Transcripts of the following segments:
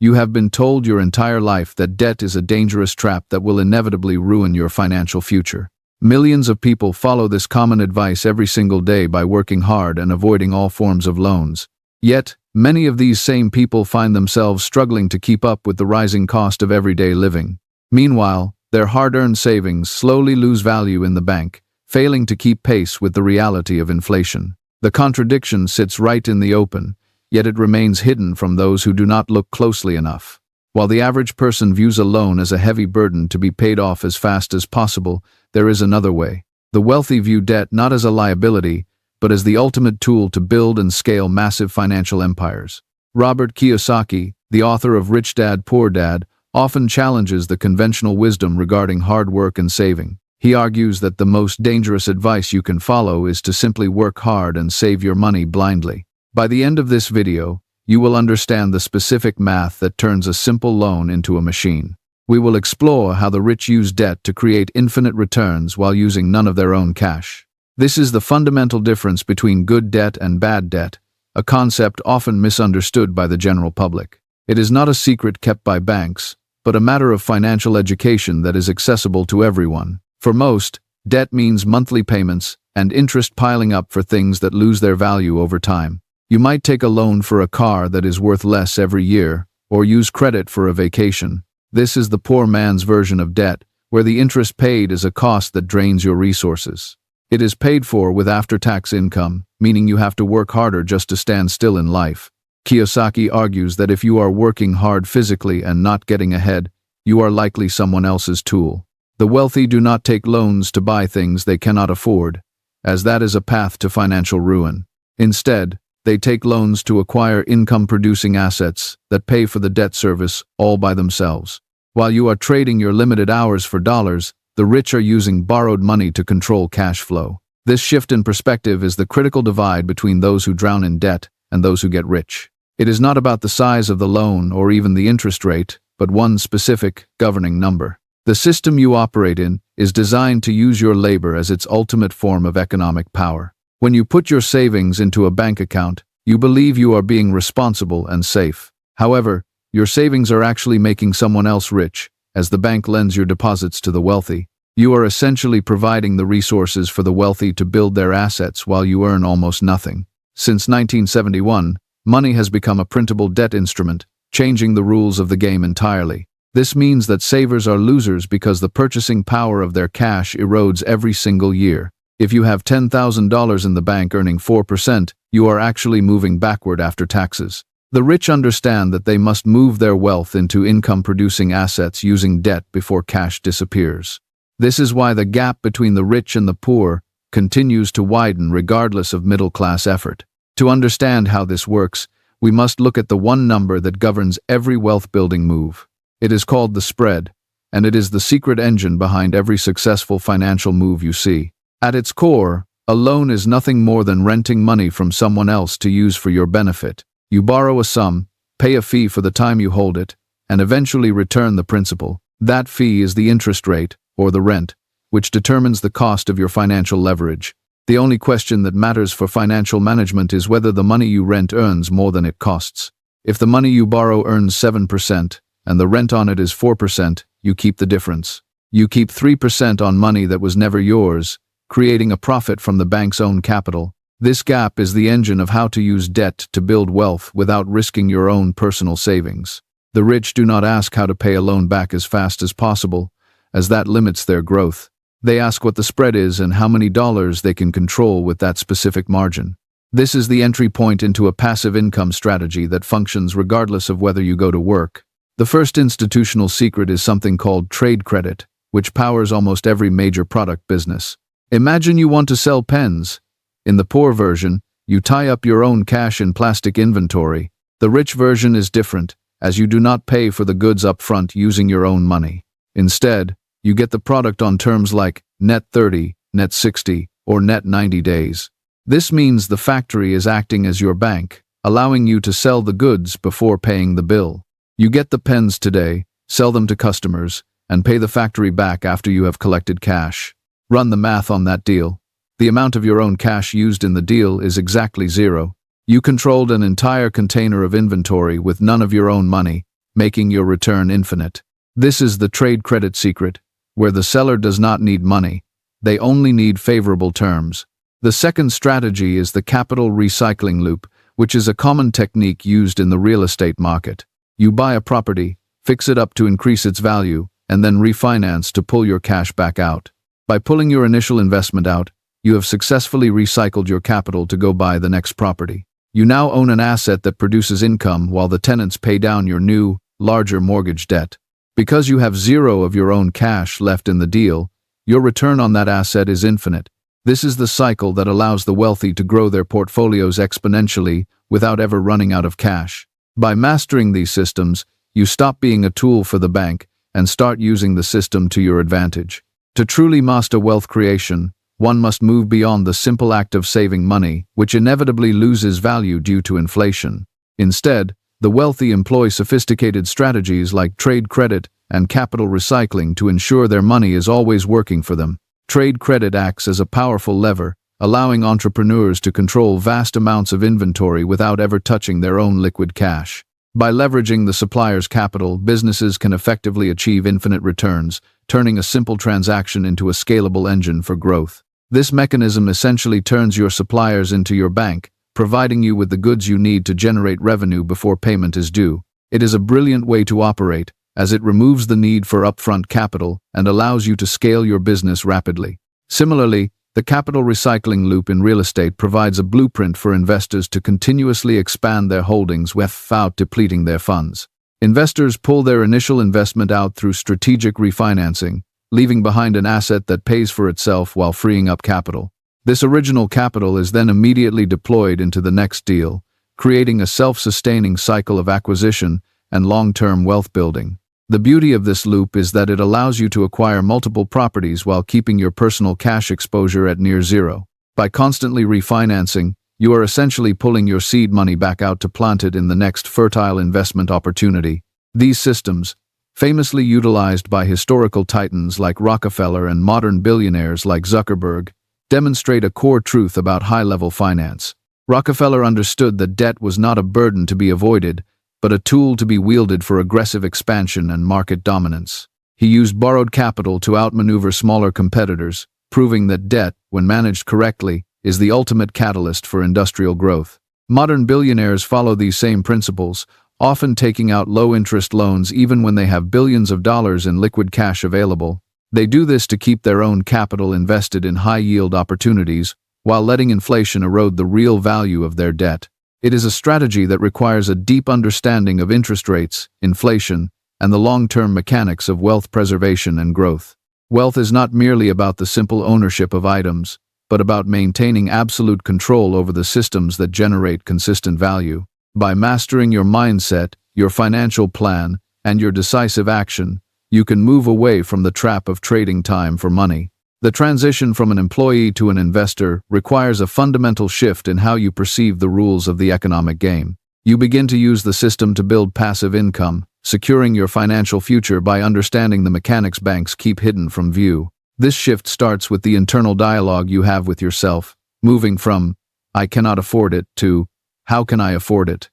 You have been told your entire life that debt is a dangerous trap that will inevitably ruin your financial future. Millions of people follow this common advice every single day by working hard and avoiding all forms of loans. Yet, many of these same people find themselves struggling to keep up with the rising cost of everyday living. Meanwhile, their hard-earned savings slowly lose value in the bank, failing to keep pace with the reality of inflation. The contradiction sits right in the open, yet it remains hidden from those who do not look closely enough. While the average person views a loan as a heavy burden to be paid off as fast as possible, there is another way. The wealthy view debt not as a liability, but as the ultimate tool to build and scale massive financial empires. Robert Kiyosaki, the author of Rich Dad, Poor Dad, often challenges the conventional wisdom regarding hard work and saving. He argues that the most dangerous advice you can follow is to simply work hard and save your money blindly. By the end of this video, you will understand the specific math that turns a simple loan into a machine. We will explore how the rich use debt to create infinite returns while using none of their own cash. This is the fundamental difference between good debt and bad debt, a concept often misunderstood by the general public. It is not a secret kept by banks, but a matter of financial education that is accessible to everyone. For most, debt means monthly payments and interest piling up for things that lose their value over time. You might take a loan for a car that is worth less every year, or use credit for a vacation. This is the poor man's version of debt, where the interest paid is a cost that drains your resources. It is paid for with after-tax income, meaning you have to work harder just to stand still in life. Kiyosaki argues that if you are working hard physically and not getting ahead, you are likely someone else's tool. The wealthy do not take loans to buy things they cannot afford, as that is a path to financial ruin. Instead, they take loans to acquire income-producing assets that pay for the debt service all by themselves. While you are trading your limited hours for dollars, the rich are using borrowed money to control cash flow. This shift in perspective is the critical divide between those who drown in debt and those who get rich. It is not about the size of the loan or even the interest rate, but one specific, governing number. The system you operate in is designed to use your labor as its ultimate form of economic power. When you put your savings into a bank account, you believe you are being responsible and safe. However, your savings are actually making someone else rich, as the bank lends your deposits to the wealthy. You are essentially providing the resources for the wealthy to build their assets while you earn almost nothing. Since 1971, money has become a printable debt instrument, changing the rules of the game entirely. This means that savers are losers because the purchasing power of their cash erodes every single year. If you have $10,000 in the bank earning 4%, you are actually moving backward after taxes. The rich understand that they must move their wealth into income-producing assets using debt before cash disappears. This is why the gap between the rich and the poor continues to widen regardless of middle-class effort. To understand how this works, we must look at the one number that governs every wealth-building move. It is called the spread, and it is the secret engine behind every successful financial move you see. At its core, a loan is nothing more than renting money from someone else to use for your benefit. You borrow a sum, pay a fee for the time you hold it, and eventually return the principal. That fee is the interest rate, or the rent, which determines the cost of your financial leverage. The only question that matters for financial management is whether the money you rent earns more than it costs. If the money you borrow earns 7%, and the rent on it is 4%, you keep the difference. You keep 3% on money that was never yours, creating a profit from the bank's own capital. This gap is the engine of how to use debt to build wealth without risking your own personal savings. The rich do not ask how to pay a loan back as fast as possible, as that limits their growth. They ask what the spread is and how many dollars they can control with that specific margin. This is the entry point into a passive income strategy that functions regardless of whether you go to work. The first institutional secret is something called trade credit, which powers almost every major product business. Imagine you want to sell pens. In the poor version, you tie up your own cash in plastic inventory. The rich version is different, as you do not pay for the goods up front using your own money. Instead, you get the product on terms like net 30, net 60, or net 90 days. This means the factory is acting as your bank, allowing you to sell the goods before paying the bill. You get the pens today, sell them to customers, and pay the factory back after you have collected cash. Run the math on that deal. The amount of your own cash used in the deal is exactly zero. You controlled an entire container of inventory with none of your own money, making your return infinite. This is the trade credit secret, where the seller does not need money. They only need favorable terms. The second strategy is the capital recycling loop, which is a common technique used in the real estate market. You buy a property, fix it up to increase its value, and then refinance to pull your cash back out. By pulling your initial investment out, you have successfully recycled your capital to go buy the next property. You now own an asset that produces income while the tenants pay down your new, larger mortgage debt. Because you have zero of your own cash left in the deal, your return on that asset is infinite. This is the cycle that allows the wealthy to grow their portfolios exponentially without ever running out of cash. By mastering these systems, you stop being a tool for the bank and start using the system to your advantage. To truly master wealth creation, one must move beyond the simple act of saving money, which inevitably loses value due to inflation. Instead, the wealthy employ sophisticated strategies like trade credit and capital recycling to ensure their money is always working for them. Trade credit acts as a powerful lever, allowing entrepreneurs to control vast amounts of inventory without ever touching their own liquid cash. By leveraging the supplier's capital, businesses can effectively achieve infinite returns, turning a simple transaction into a scalable engine for growth. This mechanism essentially turns your suppliers into your bank, providing you with the goods you need to generate revenue before payment is due. It is a brilliant way to operate, as it removes the need for upfront capital and allows you to scale your business rapidly. Similarly, the capital recycling loop in real estate provides a blueprint for investors to continuously expand their holdings without depleting their funds. Investors pull their initial investment out through strategic refinancing, leaving behind an asset that pays for itself while freeing up capital. This original capital is then immediately deployed into the next deal, creating a self-sustaining cycle of acquisition and long-term wealth building. The beauty of this loop is that it allows you to acquire multiple properties while keeping your personal cash exposure at near zero. By constantly refinancing, you are essentially pulling your seed money back out to plant it in the next fertile investment opportunity. These systems, famously utilized by historical titans like Rockefeller and modern billionaires like Zuckerberg, demonstrate a core truth about high-level finance. Rockefeller understood that debt was not a burden to be avoided, but a tool to be wielded for aggressive expansion and market dominance. He used borrowed capital to outmaneuver smaller competitors, proving that debt, when managed correctly, is the ultimate catalyst for industrial growth. Modern billionaires follow these same principles, often taking out low-interest loans even when they have billions of dollars in liquid cash available. They do this to keep their own capital invested in high-yield opportunities, while letting inflation erode the real value of their debt. It is a strategy that requires a deep understanding of interest rates, inflation, and the long-term mechanics of wealth preservation and growth. Wealth is not merely about the simple ownership of items, but about maintaining absolute control over the systems that generate consistent value. By mastering your mindset, your financial plan, and your decisive action, you can move away from the trap of trading time for money. The transition from an employee to an investor requires a fundamental shift in how you perceive the rules of the economic game. You begin to use the system to build passive income, securing your financial future by understanding the mechanics banks keep hidden from view. This shift starts with the internal dialogue you have with yourself, moving from, "I cannot afford it," to, "How can I afford it?"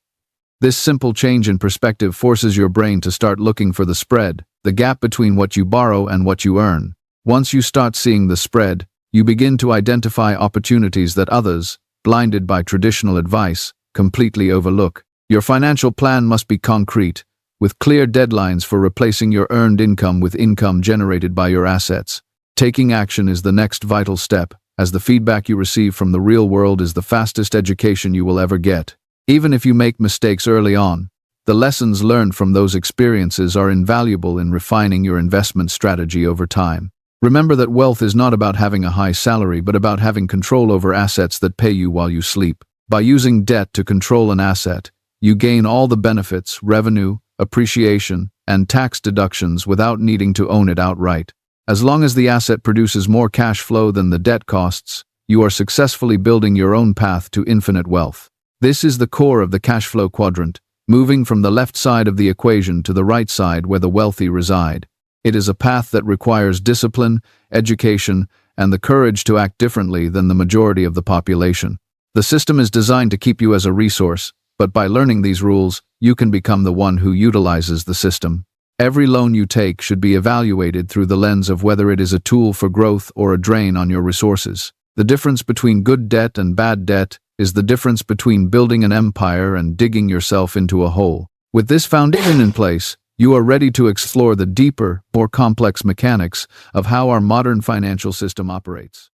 This simple change in perspective forces your brain to start looking for the spread, the gap between what you borrow and what you earn. Once you start seeing the spread, you begin to identify opportunities that others, blinded by traditional advice, completely overlook. Your financial plan must be concrete, with clear deadlines for replacing your earned income with income generated by your assets. Taking action is the next vital step, as the feedback you receive from the real world is the fastest education you will ever get. Even if you make mistakes early on, the lessons learned from those experiences are invaluable in refining your investment strategy over time. Remember that wealth is not about having a high salary, but about having control over assets that pay you while you sleep. By using debt to control an asset, you gain all the benefits, revenue, appreciation, and tax deductions without needing to own it outright. As long as the asset produces more cash flow than the debt costs, you are successfully building your own path to infinite wealth. This is the core of the cash flow quadrant, moving from the left side of the equation to the right side where the wealthy reside. It is a path that requires discipline, education, and the courage to act differently than the majority of the population. The system is designed to keep you as a resource, but by learning these rules, you can become the one who utilizes the system. Every loan you take should be evaluated through the lens of whether it is a tool for growth or a drain on your resources. The difference between good debt and bad debt is the difference between building an empire and digging yourself into a hole. With this foundation in place, you are ready to explore the deeper, more complex mechanics of how our modern financial system operates.